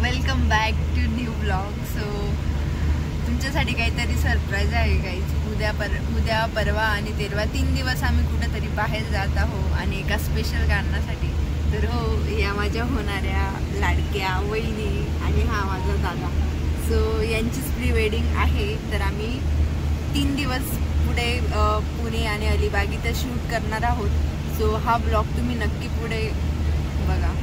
Welcome back to new blog. So तुमच्यासाठी काहीतरी surprise आहे गाईज. उद्या परवा आणि तेरवा 3 दिवस आम्ही कुठेतरी बाहेर जात आहोत आणि एका स्पेशल कारणासाठी. तर हो, या माझ्या होणाऱ्या लाडक्या वहिनी आणि हा माझा दादा. सो यांचीच प्री वेडिंग आहे. तर आम्ही 3 दिवस पुढे पुणे आणि अलिबाग इथं शूट करणार आहोत. सो हा ब्लॉग तुम्ही नक्की पुढे बघा.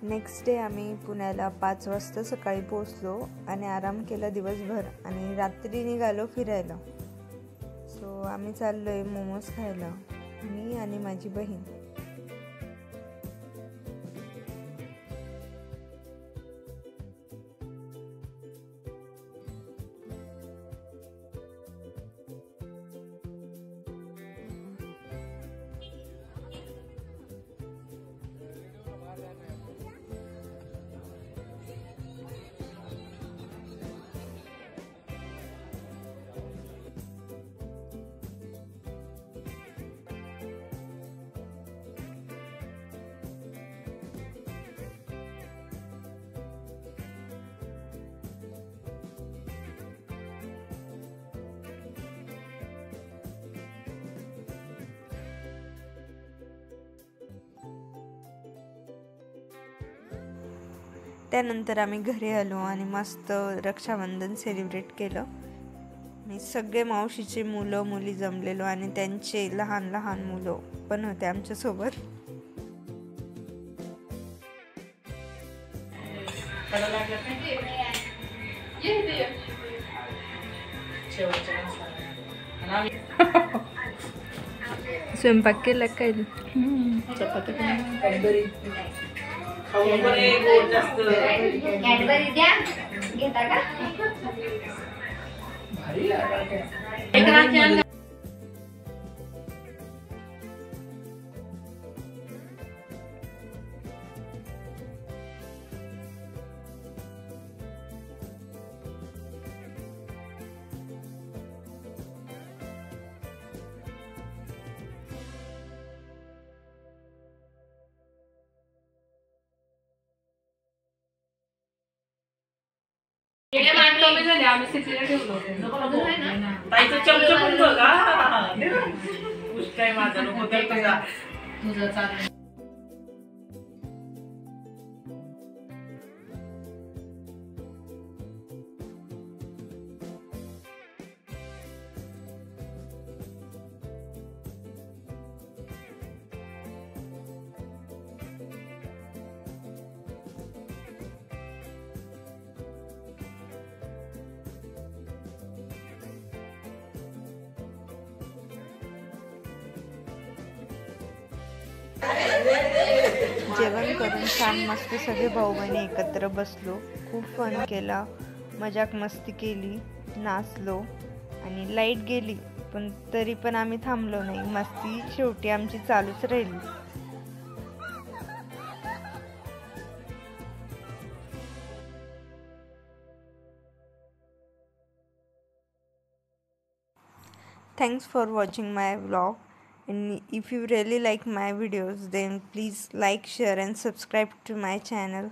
नेक्स्ट डे आम्ही पुण्याला 5 वाजता सकाळी पोचलो आणि आराम केला दिवसभर आणि रात्री निघालो फिरायला. सो आम्ही चाललोय मोमोज खायला, मी आणि माझी बहीण. त्यानंतर आम्ही घरी आलो आणि मस्त रक्षाबंधन सेलिब्रेट केलं. मी सगळे मावशीचे मुलं मुली जमलेलो आणि त्यांचे लहान लहान मुलं पण होते आमच्यासोबत. स्वयंपाक केला काय? कॅडबरी द्या घेता का? आम्ही सिटीला ठेवलो ताईचं चमचम बघ काय माझा नको तर तुझा चालू. जेवण करून छान मस्त सगळे भाऊ बहिणी एकत्र बसलो, खूप फन केला, मजाक मस्ती केली, नाचलो आणि लाईट गेली पण तरी पण आम्ही थांबलो नाही. मस्ती शेवटी आमची चालूच राहिली. Thanks for watching my vlog. And if you really like my videos, then please like, share and subscribe to my channel.